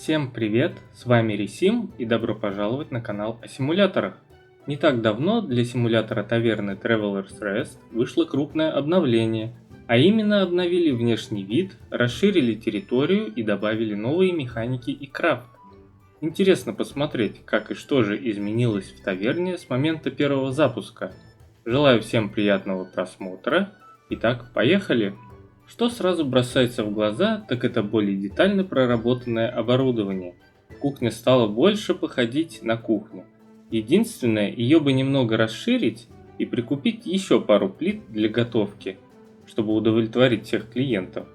Всем привет, с вами Ресим и добро пожаловать на канал о симуляторах. Не так давно для симулятора таверны Traveler's Rest вышло крупное обновление, а именно обновили внешний вид, расширили территорию и добавили новые механики и крафт. Интересно посмотреть, как и что же изменилось в таверне с момента первого запуска. Желаю всем приятного просмотра. Итак, поехали! Что сразу бросается в глаза, так это более детально проработанное оборудование. Кухня стала больше походить на кухню. Единственное, ее бы немного расширить и прикупить еще пару плит для готовки, чтобы удовлетворить всех клиентов.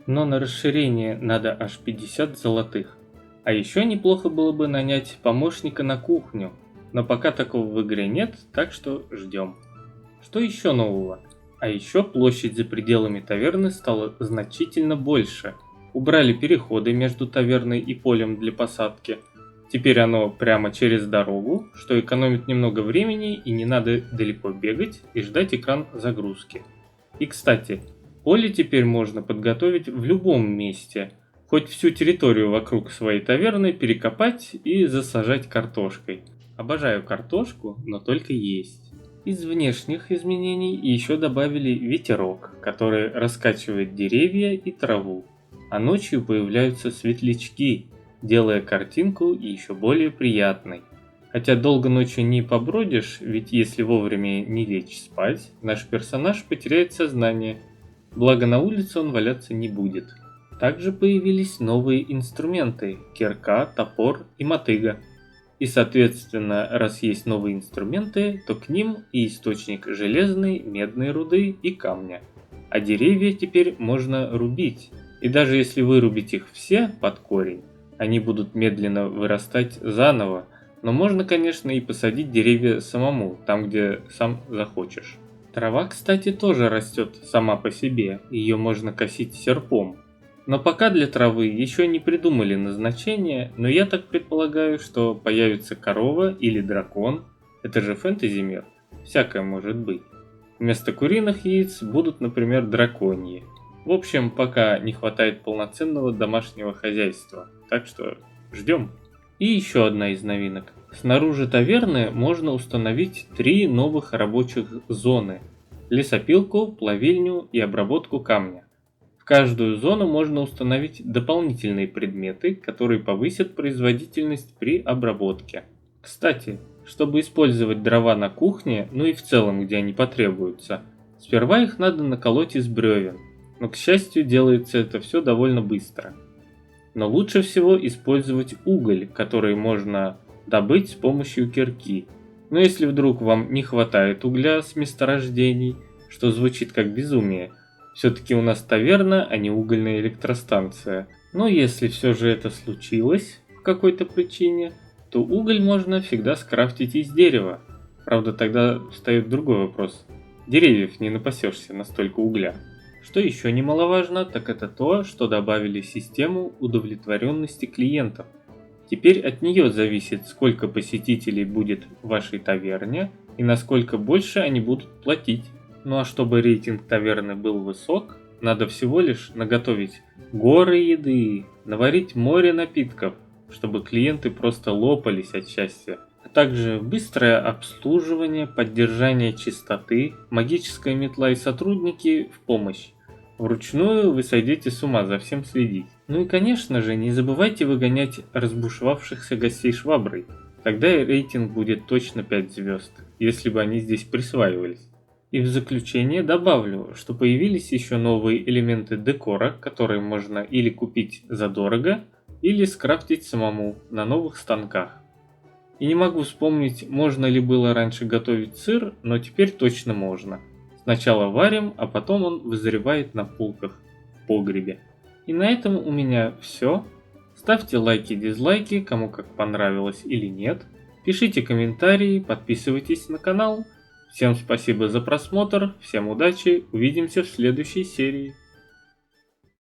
Но на расширение надо аж 50 золотых. А еще неплохо было бы нанять помощника на кухню, но пока такого в игре нет, так что ждем. Что еще нового? А еще площадь за пределами таверны стала значительно больше. Убрали переходы между таверной и полем для посадки. Теперь оно прямо через дорогу, что экономит немного времени и не надо далеко бегать и ждать экран загрузки. И кстати, поле теперь можно подготовить в любом месте. Хоть всю территорию вокруг своей таверны перекопать и засажать картошкой. Обожаю картошку, но только есть. Из внешних изменений еще добавили ветерок, который раскачивает деревья и траву, а ночью появляются светлячки, делая картинку еще более приятной. Хотя долго ночью не побродишь, ведь если вовремя не лечь спать, наш персонаж потеряет сознание, благо на улице он валяться не будет. Также появились новые инструменты – кирка, топор и мотыга. И соответственно, раз есть новые инструменты, то к ним и источник железной, медной руды и камня. А деревья теперь можно рубить. И даже если вырубить их все под корень, они будут медленно вырастать заново. Но можно, конечно, и посадить деревья самому, там где сам захочешь. Трава, кстати, тоже растет сама по себе, ее можно косить серпом. Но пока для травы еще не придумали назначение, но я так предполагаю, что появится корова или дракон. Это же фэнтези мир, всякое может быть. Вместо куриных яиц будут, например, драконьи. В общем, пока не хватает полноценного домашнего хозяйства, так что ждем. И еще одна из новинок. Снаружи таверны можно установить 3 новых рабочих зоны. Лесопилку, плавильню и обработку камня. В каждую зону можно установить дополнительные предметы, которые повысят производительность при обработке. Кстати, чтобы использовать дрова на кухне, ну и в целом где они потребуются, сперва их надо наколоть из бревен, но к счастью делается это все довольно быстро. Но лучше всего использовать уголь, который можно добыть с помощью кирки. Но если вдруг вам не хватает угля с месторождений, что звучит как безумие, все-таки у нас таверна, а не угольная электростанция. Но если все же это случилось по какой-то причине, то уголь можно всегда скрафтить из дерева. Правда, тогда встает другой вопрос. Деревьев не напасешься на столько угля. Что еще немаловажно, так это то, что добавили систему удовлетворенности клиентов. Теперь от нее зависит, сколько посетителей будет в вашей таверне и насколько больше они будут платить. Ну а чтобы рейтинг таверны был высок, надо всего лишь наготовить горы еды, наварить море напитков, чтобы клиенты просто лопались от счастья. А также быстрое обслуживание, поддержание чистоты, магическая метла и сотрудники в помощь. Вручную вы сойдете с ума за всем следить. Ну и конечно же, не забывайте выгонять разбушевавшихся гостей шваброй. Тогда рейтинг будет точно 5 звезд, если бы они здесь присваивались. И в заключение добавлю, что появились еще новые элементы декора, которые можно или купить задорого, или скрафтить самому на новых станках. И не могу вспомнить, можно ли было раньше готовить сыр, но теперь точно можно. Сначала варим, а потом он вызревает на полках в погребе. И на этом у меня все. Ставьте лайки, дизлайки, кому как понравилось или нет. Пишите комментарии, подписывайтесь на канал. Всем спасибо за просмотр, всем удачи, увидимся в следующей серии.